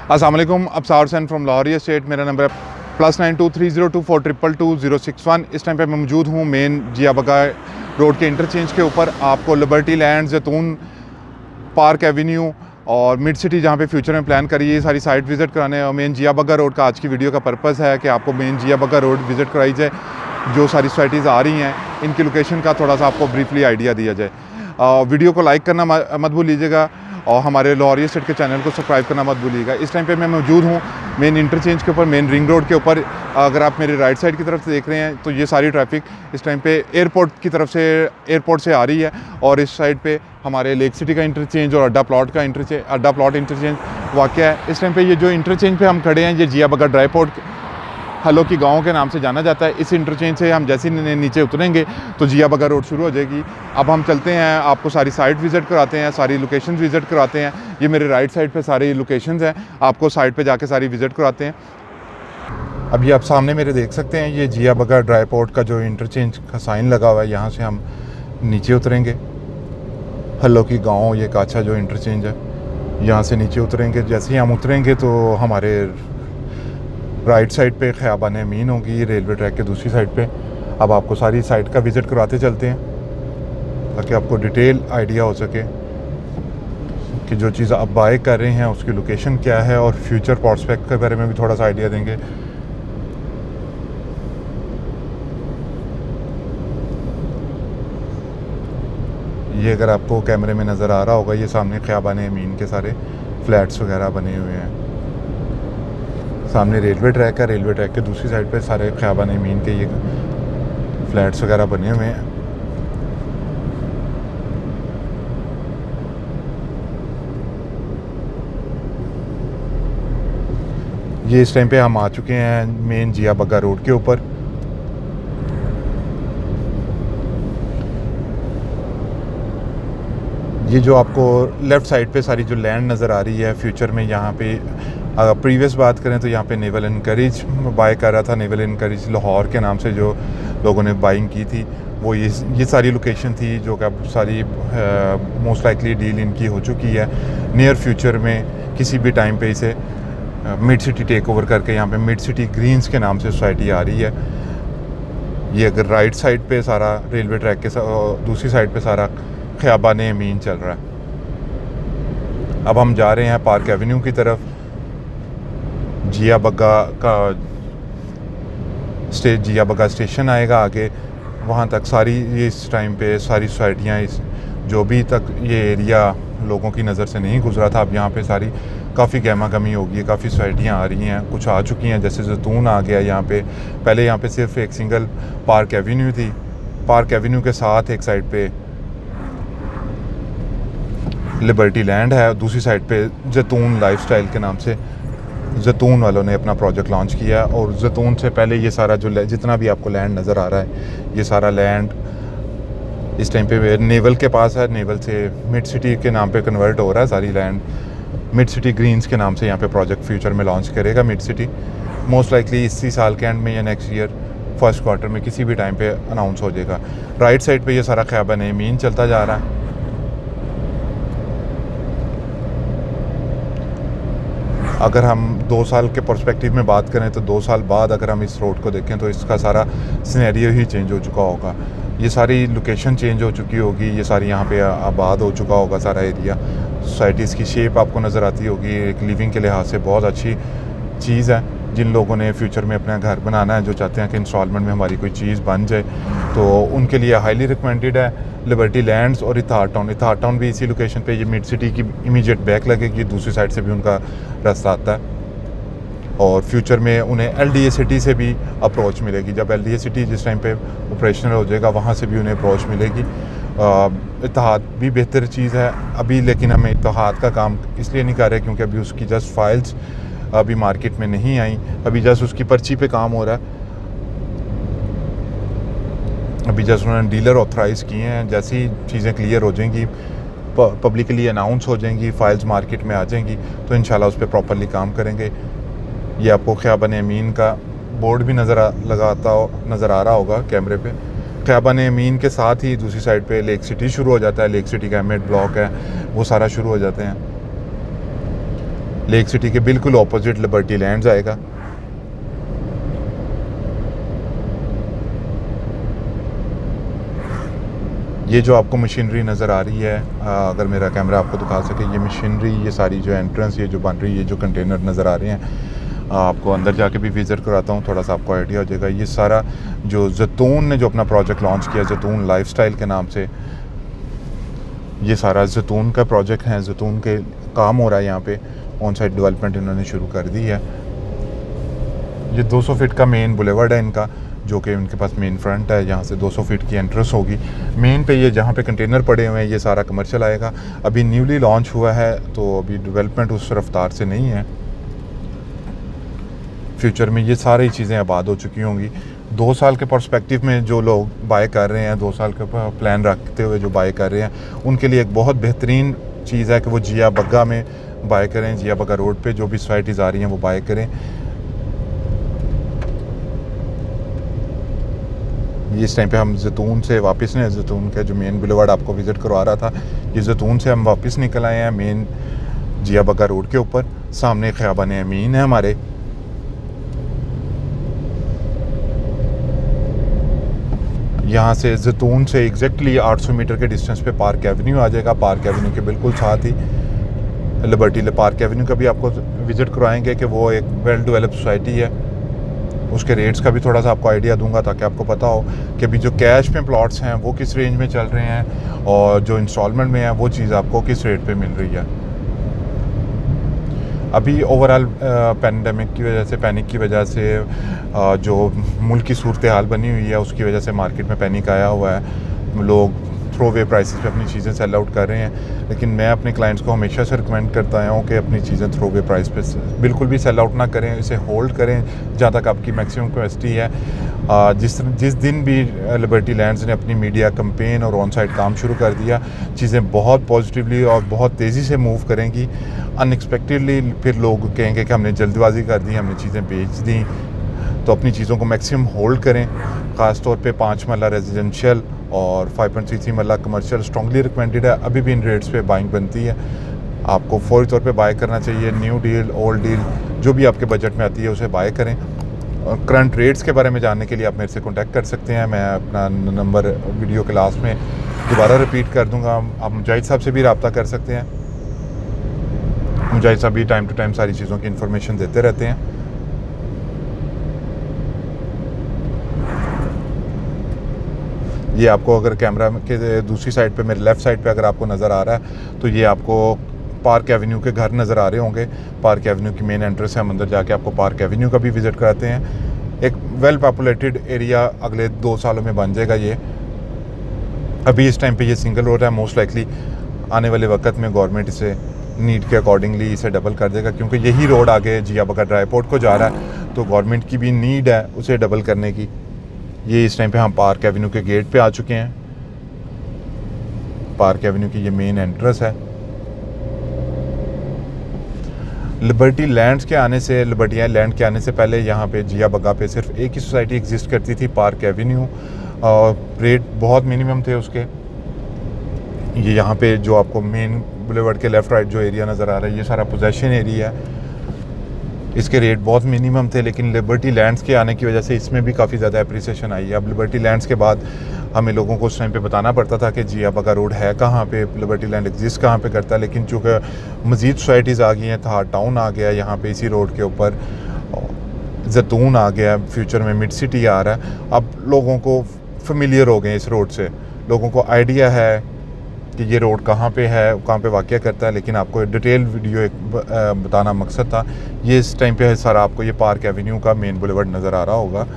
अस्सलाम वालेकुम, अब्सार Hussain from Lahore estate. मेरा नंबर है +923024222061। इस टाइम पे मैं मौजूद हूँ मेन जिया बग्गा रोड के इंटरचेंज के ऊपर। आपको लिबर्टी लैंड, जैतून पार्क एवेन्यू और मिड सिटी जहाँ पे फ्यूचर में प्लान करी है, ये सारी साइट विज़िट कराने और मेन जिया बग्गा रोड का आज की वीडियो का पर्पस है कि आपको मेन जिया बग्गा रोड विज़िट कराई जाए। जो सारी सोसाइटीज़ आ रही हैं इनकी लोकेशन का थोड़ा सा आपको ब्रीफली आइडिया दिया जाए। वीडियो को लाइक करना मत भूलिएगा और हमारे लाहौर एस्टेट के चैनल को सब्सक्राइब करना मत भूलिएगा। इस टाइम पे मैं मौजूद हूँ मेन इंटरचेंज के ऊपर, मेन रिंग रोड के ऊपर। अगर आप मेरी राइट साइड की तरफ से देख रहे हैं तो ये सारी ट्रैफिक इस टाइम पे एयरपोर्ट की तरफ से, एयरपोर्ट से आ रही है। और इस साइड पे हमारे लेक सिटी का इंटरचेंज और अड्डा प्लॉट इंटरचेंज वाक़या है। इस टाइम पे ये जो इंटरचेंज पे हम खड़े हैं, ये जिया बग्गा ड्राई पोर्ट हलो की गाँव के नाम से जाना जाता है। इस इंटरचेंज से हम जैसे ही नीचे उतरेंगे तो जिया बग्गा रोड शुरू हो जाएगी। अब हम चलते हैं, आपको सारी साइट विज़िट कराते हैं, सारी लोकेशंस विज़िट कराते हैं। ये मेरे राइट साइड पे सारी लोकेशंस हैं, आपको साइट पे जाके सारी विज़िट कराते हैं। अभी आप सामने मेरे देख सकते हैं, ये जिया बग्गा ड्राई पोर्ट का जो इंटरचेंज का साइन लगा हुआ है, यहाँ से हम नीचे उतरेंगे। हलो की गाँव ये काछा जो इंटरचेंज है, यहाँ से नीचे उतरेंगे। जैसे ही हम उतरेंगे तो हमारे राइट साइड पे ख़याबान अमीन होगी, रेलवे ट्रैक के दूसरी साइड पे। अब आपको सारी साइट का विज़िट करवाते चलते हैं ताकि आपको डिटेल आइडिया हो सके कि जो चीज़ आप बाय कर रहे हैं उसकी लोकेशन क्या है, और फ्यूचर प्रॉस्पेक्ट के बारे में भी थोड़ा सा आइडिया देंगे। ये अगर आपको कैमरे में नज़र आ रहा होगा, ये सामने ख़याबान अमीन के सारे फ्लैट्स वगैरह बने हुए हैं। सामने रेलवे ट्रैक है, रेलवे ट्रैक के दूसरी साइड पे सारे ख़याबान अमीन के ये फ्लैट्स वगैरह बने हुए हैं। ये इस टाइम पे हम आ चुके हैं मेन जिया बग्गा रोड के ऊपर। ये जो आपको लेफ़्ट साइड पे सारी जो लैंड नज़र आ रही है, फ्यूचर में यहाँ पे अगर प्रीवियस बात करें तो यहाँ पे नेवल इनकरेज बाय कर रहा था। नेवल इनकरेज लाहौर के नाम से जो लोगों ने बाइंग की थी, वो ये सारी लोकेशन थी जो कि अब सारी मोस्ट लाइकली डील इनकी हो चुकी है। नियर फ्यूचर में किसी भी टाइम पे इसे मिड सिटी टेक ओवर करके यहाँ पे मिड सिटी ग्रीन्स के नाम से सोसाइटी आ रही है। ये अगर राइट साइड पे सारा रेलवे ट्रैक के दूसरी साइड पे सारा ख़याबान अमीन चल रहा है। अब हम जा रहे हैं पार्क एवेन्यू की तरफ। जिया बग्गा स्टेशन आएगा आगे, वहाँ तक सारी इस टाइम पे सारी सोसाइटियाँ, इस जो भी तक ये एरिया लोगों की नज़र से नहीं गुजरा था, अब यहाँ पे सारी काफ़ी गहमा गहमी हो गई है। काफ़ी सोसाइटियाँ आ रही हैं, कुछ आ चुकी हैं, जैसे जैतून आ गया यहाँ पे। पहले यहाँ पे सिर्फ एक सिंगल पार्क एवेन्यू थी। पार्क एवेन्यू के साथ एक साइड पे लिबर्टी लैंड है, दूसरी साइड पे जैतून लाइफस्टाइल के नाम से जैतून वालों ने अपना प्रोजेक्ट लॉन्च किया। और जैतून से पहले ये सारा जो जितना भी आपको लैंड नज़र आ रहा है, ये सारा लैंड इस टाइम पे नेवल के पास है। नेवल से मिड सिटी के नाम पे कन्वर्ट हो रहा है सारी लैंड। मिड सिटी ग्रीन्स के नाम से यहाँ पे प्रोजेक्ट फ्यूचर में लॉन्च करेगा मिड सिटी। मोस्ट लाइकली इसी साल के एंड में या नेक्स्ट ईयर फर्स्ट क्वार्टर में किसी भी टाइम पे अनाउंस हो जाएगा। राइट साइड पे ये सारा ख़याबान अमीन चलता जा रहा है। अगर हम 2 साल के पर्सपेक्टिव में बात करें तो 2 साल बाद अगर हम इस रोड को देखें तो इसका सारा सिनेरियो ही चेंज हो चुका होगा। ये सारी लोकेशन चेंज हो चुकी होगी, ये सारी यहाँ पे आबाद हो चुका होगा सारा एरिया। सोसाइटीज़ की शेप आपको नज़र आती होगी। एक लिविंग के लिहाज से बहुत अच्छी चीज़ है। जिन लोगों ने फ्यूचर में अपना घर बनाना है, जो चाहते हैं कि इंस्टॉलमेंट में हमारी कोई चीज़ बन जाए, तो उनके लिए हाईली रिकमेंडेड है लिबर्टी लैंड्स और इत्तेहाद टाउन। इत्तेहाद टाउन भी इसी लोकेशन पे, ये मिड सिटी की इमीडिएट बैक लगेगी, दूसरी साइड से भी उनका रास्ता आता है। और फ्यूचर में उन्हें LDA सिटी से भी अप्रोच मिलेगी। जब LDA सिटी जिस टाइम पे ऑपरेशनल हो जाएगा, वहाँ से भी उन्हें अप्रोच मिलेगी। इत्तेहाद भी बेहतर चीज़ है अभी, लेकिन हम इत्तेहाद का काम इसलिए नहीं कर रहे क्योंकि अभी उसकी जस्ट फाइल्स अभी मार्केट में नहीं आई, अभी जस्ट उसकी पर्ची पे काम हो रहा है। अभी जस्ट उन्होंने डीलर ऑथराइज़ किए हैं। जैसी चीज़ें क्लियर हो जाएंगी, पब्लिकली अनाउंस हो जाएंगी, फाइल्स मार्केट में आ जाएंगी, तो इंशाल्लाह उस पर प्रॉपरली काम करेंगे। ये आपको ख़याबान अमीन का बोर्ड भी नज़र आ रहा होगा कैमरे पे। ख़याबान अमीन के साथ ही दूसरी साइड पे लेक सिटी शुरू हो जाता है। लेक सिटी का एमिड ब्लॉक है, वो सारा शुरू हो जाते हैं। लेक सिटी के बिल्कुल ऑपोजिट लिबर्टी लैंड्स आएगा। ये जो आपको मशीनरी नज़र आ रही है, अगर मेरा कैमरा आपको दिखा सके, ये मशीनरी, ये सारी जो एंट्रेंस ये जो बन रही है, ये जो कंटेनर नज़र आ रहे हैं, आपको अंदर जाके भी विज़िट कराता हूँ, थोड़ा सा आपको आइडिया हो जाएगा। ये सारा जो ज़ैतून ने जो अपना प्रोजेक्ट लॉन्च किया, ज़ैतून लाइफस्टाइल के नाम से, ये सारा ज़ैतून का प्रोजेक्ट है, ज़ैतून के काम हो रहा है यहाँ पे। ऑन साइट डेवलपमेंट इन्होंने शुरू कर दी है। ये 200 फीट का मेन बुलेवर्ड है इनका, जो कि उनके पास मेन फ्रंट है। यहाँ से 200 फीट की एंट्रेंस होगी मेन पे। ये जहाँ पे कंटेनर पड़े हुए हैं, ये सारा कमर्शियल आएगा। अभी न्यूली लॉन्च हुआ है, तो अभी डेवलपमेंट उस रफ्तार से नहीं है। फ्यूचर में ये सारी चीज़ें आबाद हो चुकी होंगी। 2 साल के पर्सपेक्टिव में जो लोग बाय कर रहे हैं, 2 साल का प्लान रखते हुए जो बाय कर रहे हैं, उनके लिए एक बहुत बेहतरीन चीज़ है कि वो जिया बग्गा में बाय करें। जिया बग्गा रोड पे जो भी सोसाइटीज़ आ रही हैं वो बाय करें। इस टाइम पे हम ज़ैतून से वापस ने, ज़ैतून का जो मेन बुलेवार्ड आपको विज़िट करवा रहा था, ये ज़ैतून से हम वापस निकल आए हैं मेन जिया बग्गा रोड के ऊपर। सामने ख़ियाबान अमीन है हमारे। यहाँ से ज़ैतून से एग्जैक्टली 800 मीटर के डिस्टेंस पे पार्क एवेन्यू आ जाएगा। पार्क एवेन्यू के बिल्कुल साथ ही लिबर्टी पार्क एवेन्यू का भी आपको विज़िट करवाएंगे कि वो एक वेल डेवलप सोसाइटी है। उसके रेट्स का भी थोड़ा सा आपको आइडिया दूंगा, ताकि आपको पता हो कि अभी जो कैश में प्लॉट्स हैं वो किस रेंज में चल रहे हैं, और जो इंस्टॉलमेंट में है वो चीज़ आपको किस रेट पे मिल रही है। अभी ओवरऑल पैंडमिक की वजह से, पैनिक की वजह से, जो मुल्क की सूरत हाल बनी हुई है, उसकी वजह से मार्केट में पैनिक आया हुआ है। लोग थ्रो वे प्राइसेस पे अपनी चीज़ें सेल आउट कर रहे हैं, लेकिन मैं अपने क्लाइंट्स को हमेशा से रिकमेंड करता आया हूँ कि अपनी चीज़ें थ्रो वे प्राइस पे बिल्कुल भी सेल आउट ना करें, इसे होल्ड करें जहाँ तक आपकी मैक्सिमम कैपेसिटी है। जिस दिन भी लिबर्टी लैंड्स ने अपनी मीडिया कैंपेन और ऑन साइट काम शुरू कर दिया, चीज़ें बहुत पॉजिटिवली और बहुत तेज़ी से मूव करेंगी। अनएक्सपेक्टेडली फिर लोग कहेंगे कि हमने जल्दबाजी कर दी, हमने चीज़ें बेच दी। तो अपनी चीज़ों को मैक्सिमम होल्ड करें। ख़ास तौर पे 5 मरला रेजिडेंशियल और 5.33 मरला कमर्शियल स्ट्रॉन्गली रिकमेंडेड है। अभी भी इन रेट्स पे बाइंग बनती है। आपको फौरी तौर पे बाय करना चाहिए। न्यू डील, ओल्ड डील, जो भी आपके बजट में आती है उसे बाय करें। और करंट रेट्स के बारे में जानने के लिए आप मेरे से कॉन्टैक्ट कर सकते हैं। मैं अपना नंबर वीडियो के लास्ट में दोबारा रिपीट कर दूँगा। आप मुजाहिद साहब से भी रब्ता कर सकते हैं। मुजाहिद साहब भी टाइम टू टाइम सारी चीज़ों की इन्फॉर्मेशन देते रहते हैं। ये आपको अगर कैमरा के दूसरी साइड पे, मेरे लेफ़्ट साइड पे अगर आपको नज़र आ रहा है, तो ये आपको पार्क एवेन्यू के घर नज़र आ रहे होंगे। पार्क एवेन्यू की मेन एंट्रेंस है। हम अंदर जाके आपको पार्क एवेन्यू का भी विज़िट कराते हैं। एक वेल पॉपुलेटेड एरिया अगले 2 सालों में बन जाएगा ये। अभी इस टाइम पे ये सिंगल रोड है। मोस्ट लाइकली आने वाले वक्त में गवर्नमेंट इसे नीड के अकॉर्डिंगली इसे डबल कर देगा, क्योंकि यही रोड आगे जिया बग्गा ड्राई पोर्ट को जा रहा है, तो गवर्नमेंट की भी नीड है उसे डबल करने की। ये इस टाइम पे हम पार्क एवेन्यू के गेट पे आ चुके हैं। पार्क एवेन्यू की ये मेन एंट्रेंस है। लिबर्टी लैंड्स के आने से, लिबर्टी लैंड के आने से पहले यहाँ पे जिया बग्गा पे सिर्फ एक ही सोसाइटी एग्जिस्ट करती थी, पार्क एवेन्यू, और रेट बहुत मिनिमम थे उसके। ये यहाँ पे जो आपको मेन बुलेवर्ड के लेफ़्ट राइट जो एरिया नज़र आ रहा है, ये सारा पोजेशन एरिया है। इसके रेट बहुत मिनिमम थे, लेकिन लिबर्टी लैंड्स के आने की वजह से इसमें भी काफ़ी ज़्यादा अप्रिसिएशन आई है। अब लिबर्टी लैंड्स के बाद हमें लोगों को उस टाइम पे बताना पड़ता था कि जिया बग्गा रोड है कहाँ पे, लिबर्टी लैंड एग्जिस्ट कहाँ पे करता है, लेकिन चूँकि मज़ीद सोसाइटीज़ आ गई हैं, थार टाउन आ गया यहाँ पे इसी रोड के ऊपर, ज़ैतून आ गया, फ्यूचर में मिड सिटी आ रहा है। अब लोगों को फेमिलियर हो गए इस रोड से, लोगों को आइडिया है कि ये रोड कहाँ पे है, कहाँ पे वाक़या करता है। लेकिन आपको डिटेल वीडियो एक बताना मकसद था। ये इस टाइम पे है सर, आपको ये पार्क एवेन्यू का मेन बुलेवर्ड नज़र आ रहा होगा।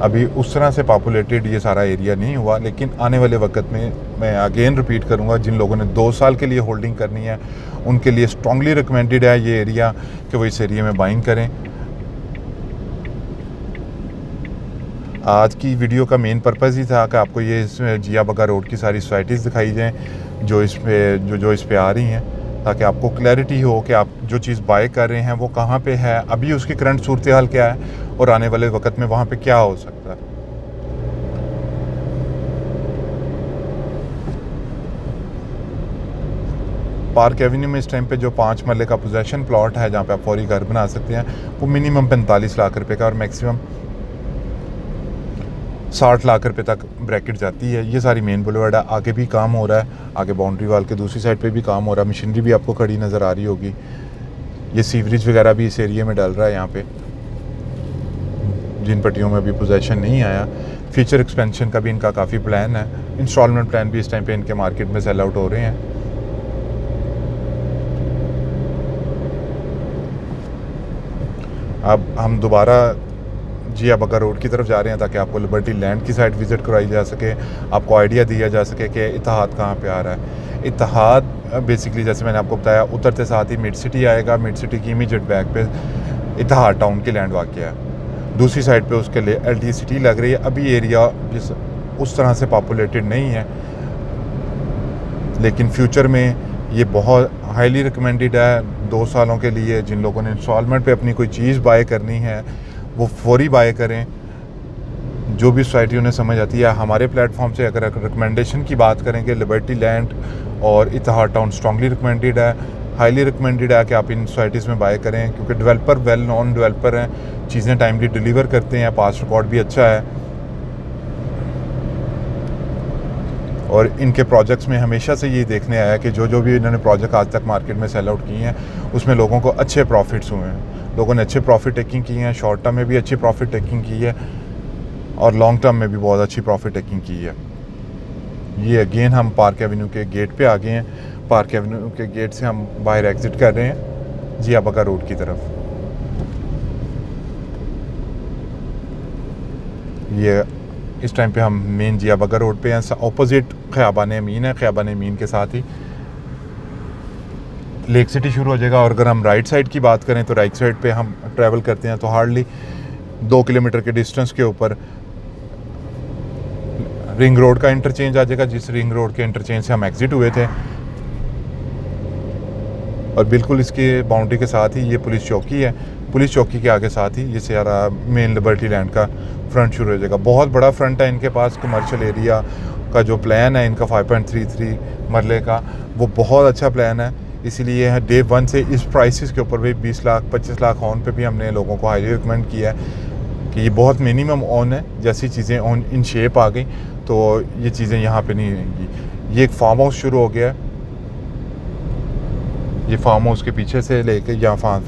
अभी उस तरह से पॉपुलेटेड ये सारा एरिया नहीं हुआ, लेकिन आने वाले वक्त में मैं अगेन रिपीट करूँगा, जिन लोगों ने 2 साल के लिए होल्डिंग करनी है उनके लिए स्ट्रॉन्गली रिकमेंडेड है ये एरिया कि वो इस एरिया में बाइंग करें। आज की वीडियो का मेन पर्पज़ ही था कि आपको ये जिया बग्गा रोड की सारी सोसाइटीज़ दिखाई जाएँ जो इस पे आ रही हैं, ताकि आपको क्लैरिटी हो कि आप जो चीज़ बाय कर रहे हैं वो कहाँ पे है, अभी उसकी करंट सूरत हाल क्या है, और आने वाले वक्त में वहाँ पे क्या हो सकता है। पार्क एवेन्यू में इस टाइम पे जो 5 मरले का पोजेशन प्लॉट है जहाँ पे आप फौरी घर बना सकते हैं वो मिनिमम 45 लाख रुपए का और मैक्सिमम 60 लाख रुपए तक ब्रैकेट जाती है। ये सारी मेन बुलेवार्ड है, आगे भी काम हो रहा है, आगे बाउंड्री वाल के दूसरी साइड पे भी काम हो रहा है, मशीनरी भी आपको खड़ी नज़र आ रही होगी। ये सीवरेज वगैरह भी इस एरिया में डल रहा है यहाँ पे, जिन पट्टियों में अभी पोजेशन नहीं आया। फ्यूचर एक्सपेंशन का भी इनका काफ़ी प्लान है, इंस्टॉलमेंट प्लान भी इस टाइम पे इनके मार्केट में सेल आउट हो रहे हैं। अब हम दोबारा जिया बग्गा रोड की तरफ जा रहे हैं ताकि आपको लिबर्टी लैंड की साइड विज़िट कराई जा सके, आपको आइडिया दिया जा सके कि इत्तेहाद कहाँ पे आ रहा है। इत्तेहाद बेसिकली जैसे मैंने आपको बताया उतरते साथ ही मिड सिटी आएगा, मिड सिटी की इमीडिएट बैक पे इत्तेहाद टाउन की लैंड वाक़या है। दूसरी साइड पे उसके लिए LD सिटी लग रही है। अभी एरिया जिस उस तरह से पॉपुलेटेड नहीं है, लेकिन फ्यूचर में ये बहुत हाईली रिकमेंडेड है 2 सालों के लिए। जिन लोगों ने इंस्टॉलमेंट पे अपनी कोई चीज़ बाय करनी है वो फौरी बाय करें। जो भी सोसाइटी उन्हें समझ आती है, हमारे प्लेटफॉर्म से अगर रिकमेंडेशन की बात करेंगे, लिबर्टी लैंड और इत्तेहाद टाउन स्ट्रांगली रिकमेंडेड है, हाईली रिकमेंडेड है कि आप इन सोसाइटीज़ में बाय करें, क्योंकि डेवलपर वेल नॉन डेवलपर हैं, चीज़ें टाइमली डिलीवर करते हैं, पास रिकॉर्ड भी अच्छा है और इनके प्रोजेक्ट्स में हमेशा से ये देखने आया कि जो भी इन्होंने प्रोजेक्ट आज तक मार्केट में सेल आउट किए हैं उसमें लोगों को अच्छे प्रॉफिट्स हुए हैं, लोगों ने अच्छे प्रॉफिट टेकिंग की है, शॉर्ट टर्म में भी अच्छी प्रॉफिट टेकिंग की है और लॉन्ग टर्म में भी बहुत अच्छी प्रॉफिट टेकिंग की है। ये अगेन हम पार्क एवेन्यू के गेट पे आ गए हैं। पार्क एवेन्यू के गेट से हम बाहर एग्जिट कर रहे हैं जिया बग्गा रोड की तरफ। ये इस टाइम पे हम मेन जिया बग्गा रोड पे हैं, ऑपोजिट ख़याबान अमीन है। ख़याबान अमीन के साथ ही लेक सिटी शुरू हो जाएगा और अगर हम राइट साइड की बात करें तो राइट साइड पे हम ट्रैवल करते हैं तो हार्डली 2 किलोमीटर के डिस्टेंस के ऊपर रिंग रोड का इंटरचेंज आ जाएगा, जिस रिंग रोड के इंटरचेंज से हम एग्जिट हुए थे। और बिल्कुल इसके बाउंड्री के साथ ही ये पुलिस चौकी है। पुलिस चौकी के आगे साथ ही ये सारा मेन लिबर्टी लैंड का फ्रंट शुरू हो जाएगा। बहुत बड़ा फ्रंट है इनके पास। कमर्शियल एरिया का जो प्लान है इनका 5.33 मरले का, वो बहुत अच्छा प्लान है। इसीलिए डे 1 से इस प्राइसेस के ऊपर भी 20 लाख 25 लाख ऑन पे भी हमने लोगों को हाईली रिकमेंड किया है कि ये बहुत मिनिमम ऑन है। जैसी चीज़ें ऑन इन शेप आ गई तो ये चीज़ें यहाँ पे नहीं रहेंगी। ये एक फार्म हाउस शुरू हो गया है। ये फार्म हाउस के पीछे से लेके या फार्म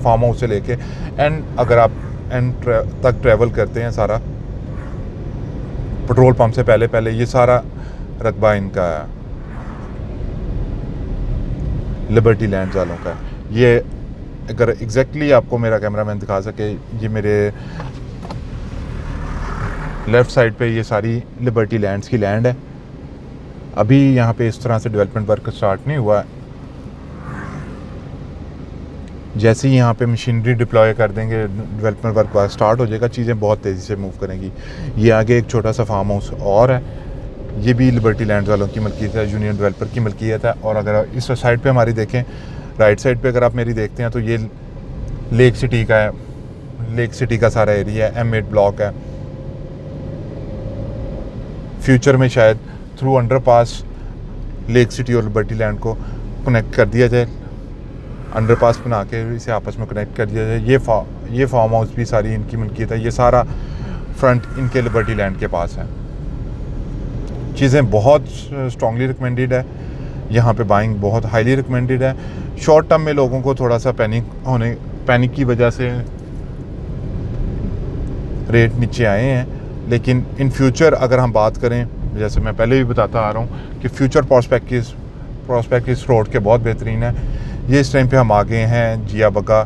हाउस से लेके एंड अगर आप एंड तक ट्रैवल करते हैं, सारा पेट्रोल पंप से पहले ये सारा रकबा इनका है, लिबर्टी लैंड वालों का। ये अगर एग्जैक्टली आपको मेरा कैमरामैन दिखा सके, ये मेरे लेफ़्ट साइड पे ये सारी लिबर्टी लैंड्स की लैंड है। अभी यहाँ पे इस तरह से डेवलपमेंट वर्क स्टार्ट नहीं हुआ है। जैसे ही यहाँ पे मशीनरी डिप्लॉय कर देंगे, डेवलपमेंट वर्क स्टार्ट हो जाएगा, चीज़ें बहुत तेज़ी से मूव करेंगी। ये आगे एक छोटा सा फार्म हाउस और है, ये भी लिबर्टी लैंड वालों की मलकियत है, यूनियन डेवलपर की मलकियत है। और अगर इस साइड पे हमारी देखें, राइट साइड पे अगर आप मेरी देखते हैं तो ये लेक सिटी का है। लेक सिटी का सारा एरिया है, M8 ब्लॉक है। फ्यूचर में शायद थ्रू अंडरपास लेक सिटी और लिबर्टी लैंड को कनेक्ट कर दिया जाए, अंडरपास बना के इसे आपस में कनेक्ट कर दिया जाए। ये फार्म हाउस भी सारी इनकी मलकियत है। ये सारा फ्रंट इनके लिबर्टी लैंड के पास है। चीज़ें बहुत स्ट्रांगली रिकमेंडेड है। यहाँ पे बाइंग बहुत हाईली रिकमेंडेड है। शॉर्ट टर्म में लोगों को थोड़ा सा पैनिक की वजह से रेट नीचे आए हैं, लेकिन इन फ्यूचर अगर हम बात करें, जैसे मैं पहले भी बताता आ रहा हूँ कि फ्यूचर प्रॉस्पेक्ट इस रोड के बहुत बेहतरीन है। ये इस टाइम पे हम आ गए हैं जिया बग्गा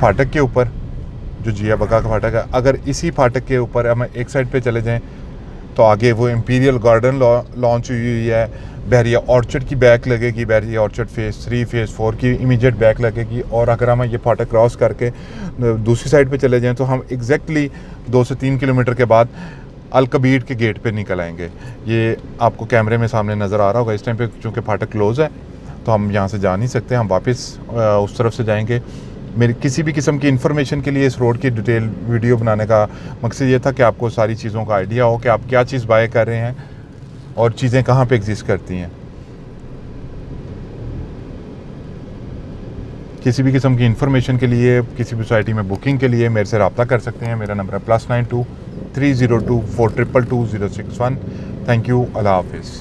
फाटक के ऊपर, जो जिया बग्गा का फाटक है। अगर इसी फाटक के ऊपर हम एक साइड पे चले जाएं तो आगे वो इंपीरियल गार्डन लॉन्च हुई है। बहरिया ऑर्चर्ड की बैक लगेगी, बहरिया ऑर्चर्ड फेज़ 3 फेज़ 4 की इमीडिएट बैक लगेगी। और अगर हम ये फाटक क्रॉस करके दूसरी साइड पे चले जाएं तो हम एग्जैक्टली 2 से 3 किलोमीटर के बाद अल कबीर के गेट पे निकल आएंगे। ये आपको कैमरे में सामने नज़र आ रहा होगा। इस टाइम पे चूँकि फाटक क्लोज़ है तो हम यहाँ से जा नहीं सकते, हम वापस उस तरफ से जाएंगे। मेरी किसी भी किस्म की इन्फॉर्मेशन के लिए इस रोड की डिटेल वीडियो बनाने का मकसद ये था कि आपको सारी चीज़ों का आइडिया हो कि आप क्या चीज़ बाय कर रहे हैं और चीज़ें कहाँ पे एग्जिस्ट करती हैं। किसी भी किस्म की इन्फॉर्मेशन के लिए, किसी भी सोसाइटी में बुकिंग के लिए मेरे से रब्ता कर सकते हैं। मेरा नंबर है +92 302 422 061। थैंक यू, अल्लाह हाफिज़।